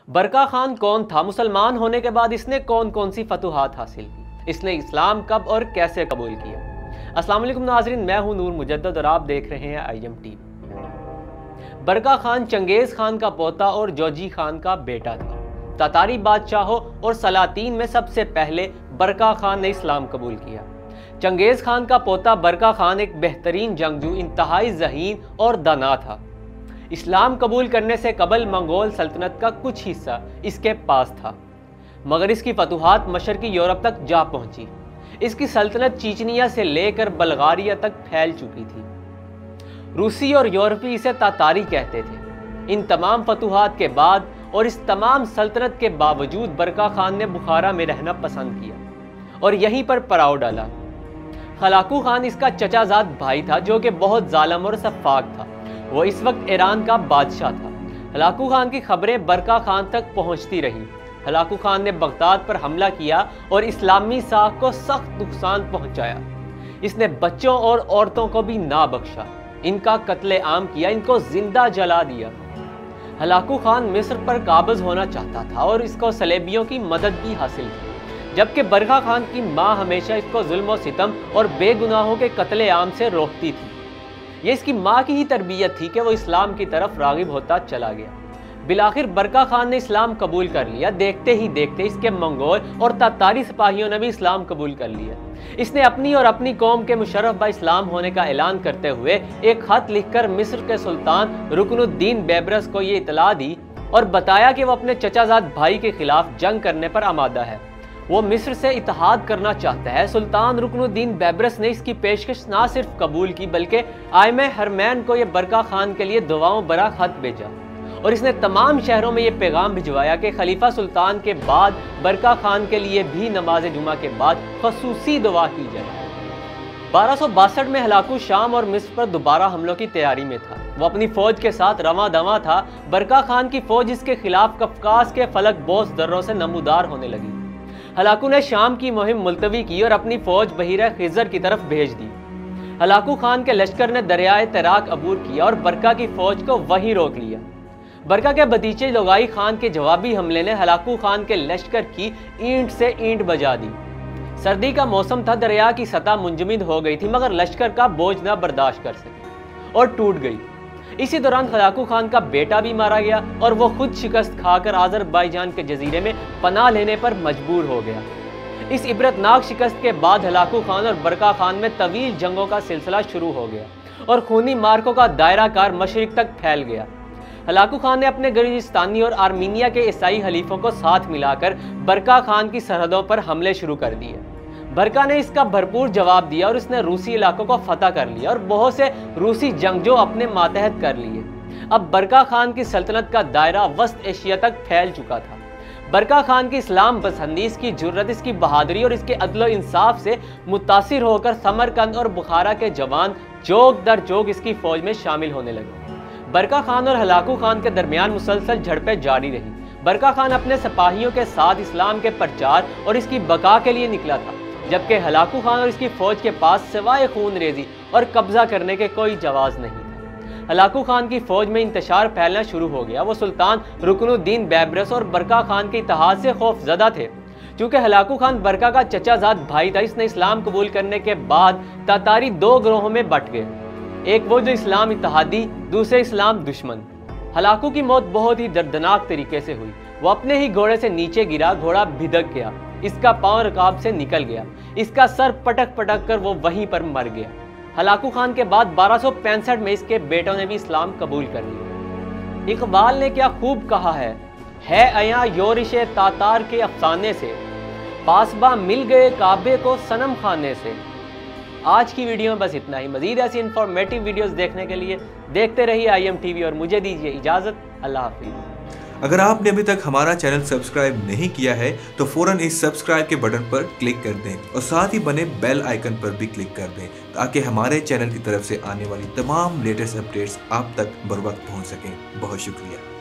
बरका खान कौन था? मुसलमान होने के बाद इसने कौन कौन सी फतूहात हासिल की? इसने इस्लाम कब और कैसे कबूल किया? अस्सलाम वालेकुम नाज़रीन, मैं हूं नूर मुजद्दद और आप देख रहे हैं IM TV। बरका खान चंगेज़ खान का पोता और जोजी खान का बेटा था। तातारी बादशाहों और सलातीन में सबसे पहले बरका खान ने इस्लाम कबूल किया। चंगेज़ खान का पोता बरका खान एक बेहतरीन जंगजू, इंतहाई ज़हीन और दाना था। इस्लाम कबूल करने से कबल मंगोल सल्तनत का कुछ हिस्सा इसके पास था, मगर इसकी फतूहात मशरकी यूरोप तक जा पहुंची। इसकी सल्तनत चीचनिया से लेकर बल्गारिया तक फैल चुकी थी। रूसी और यूरोपी इसे तातारी कहते थे। इन तमाम फतूहात के बाद और इस तमाम सल्तनत के बावजूद बरका खान ने बुखारा में रहना पसंद किया और यहीं पर पड़ाव डाला। खलाकू खान इसका चचाजाद भाई था, जो कि बहुत जालिम और सफाक था। वो इस वक्त ईरान का बादशाह था। हलाकू खान की खबरें बरका खान तक पहुंचती रही। हलाकू खान ने बगदाद पर हमला किया और इस्लामी साख को सख्त नुकसान पहुंचाया। इसने बच्चों और औरतों को भी ना बख्शा, इनका कत्ले आम किया, इनको जिंदा जला दिया। हलाकू खान मिस्र पर काबिज होना चाहता था और इसको सलेबियों की मदद भी हासिल थी, जबकि बरका खान की माँ हमेशा इसको जुल्म और सितम और बेगुनाहों के कत्ले आम से रोकती थी। ये इसकी माँ की ही तरबियत थी कि वो इस्लाम की तरफ रागिब होता चला गया। बिलाखिर बरका खान ने इस्लाम कबूल कर लिया। देखते ही देखते इसके मंगोल और तातारी सिपाहियों ने भी इस्लाम कबूल कर लिया। इसने अपनी और अपनी कौम के मुशर्रफ बा इस्लाम होने का ऐलान करते हुए एक खत लिखकर मिस्र के सुल्तान रुकनुद्दीन बेबरस को ये इतला दी और बताया कि वो अपने चचाजाद भाई के खिलाफ जंग करने पर आमादा है। वो मिस्र से इत्तेहाद करना चाहता है। सुल्तान रुकनुद्दीन बेबरस ने इसकी पेशकश ना सिर्फ कबूल की, बल्कि आयमे हरमैन को यह बरका खान के लिए दुआओं भरा खत भेजा और इसने तमाम शहरों में यह पैगाम भिजवाया कि खलीफा सुल्तान के बाद बरका खान के लिए भी नमाज जुमा के बाद खसूसी दुआ की जाए। 1262 में हलाकू शाम और मिस्र पर दोबारा हमलों की तैयारी में था। वो अपनी फौज के साथ रवां दवां था। बरका खान की फौज इसके खिलाफ कफकास के फलक बोस दर्रों से नमूदार होने लगी। हलाकू ने शाम की मुहिम मुलतवी की और अपनी फौज बहीरा खिजर की तरफ भेज दी। हलाकू खान के लश्कर ने दरियाए तराक अबूर किया और बरका की फौज को वहीं रोक लिया। बरका के भतीजे लोगाई खान के जवाबी हमले ने हलाकू खान के लश्कर की ईंट से ईंट बजा दी। सर्दी का मौसम था, दरिया की सतह मुंजमद हो गई थी, मगर लश्कर का बोझ न बर्दाश्त कर सकी और टूट गई। इसी दौरान हलाकू खान का बेटा भी मारा गया और वो खुद शिकस्त खाकर आज़रबाईजान के जजीरे में पनाह लेने पर मजबूर हो गया। इस इबरतनाक शिकस्त के बाद हलाकू खान और बरका खान में तवील जंगों का सिलसिला शुरू हो गया और खूनी मार्कों का दायरा कार मशरिक तक फैल गया। हलाकू खान ने अपने गिरजिस्तानी और आर्मीनिया के ईसाई हलीफों को साथ मिलाकर बरका खान की सरहदों पर हमले शुरू कर दिए। बरका ने इसका भरपूर जवाब दिया और उसने रूसी इलाकों को फतह कर लिया और बहुत से रूसी जंगजू अपने मातहत कर लिए। अब बरका खान की सल्तनत का दायरा वस्त एशिया तक फैल चुका था। बरका खान की इस्लाम पसंदी, इसकी जुर्रत, इसकी बहादुरी और इसके अदलो इंसाफ से मुतासिर होकर समरकंद और बुखारा के जवान जोग दर जोग इसकी फौज में शामिल होने लगे। बरका खान और हलाकू खान के दरमियान मुसलसल झड़पें जारी रही। बरका खान अपने सिपाहियों के साथ इस्लाम के प्रचार और इसकी बका के लिए निकला था, जबकि हलाकू खान और इसकी फौज के पास सिवाय खून रेजी और कब्जा करने के कोई जवाब नहीं था। हलाकू खान की फौज में इंतशार फैलना शुरू हो गया। वो सुल्तान रुकनुद्दीन बेबरस और बरका खान के इत्तेहाद से खौफजदा थे। चूंकि हलाकू खान बरका का चचाजाद भाई था, इसने इस्लाम कबूल करने के बाद तातारी दो ग्रोहों में बट गए, एक वो जो इस्लाम इत्तेहादी, दूसरे इस्लाम दुश्मन। हलाकू की मौत बहुत ही दर्दनाक तरीके से हुई। वो अपने ही घोड़े से नीचे गिरा, घोड़ा भिदक गया, इसका पांव रकाब से निकल गया, इसका सर पटक पटक कर वो वहीं पर मर गया। हलाकू खान के बाद 1265 में इसके बेटों ने भी इस्लाम कबूल कर लिया। इकबाल ने क्या खूब कहा है अया योरिश तातार के अफसाने से, पासबा मिल गए काबे को सनम खाने से। आज की वीडियो में बस इतना ही। मजीद ऐसी इंफॉर्मेटिव वीडियोस देखने के लिए देखते रहिए IM TV और मुझे दीजिए इजाज़त। अल्लाह हाफिज़। अगर आपने अभी तक हमारा चैनल सब्सक्राइब नहीं किया है तो फौरन इस सब्सक्राइब के बटन पर क्लिक कर दें और साथ ही बने बेल आइकन पर भी क्लिक कर दें, ताकि हमारे चैनल की तरफ से आने वाली तमाम लेटेस्ट अपडेट्स आप तक बर वक्त पहुँच सकें। बहुत शुक्रिया।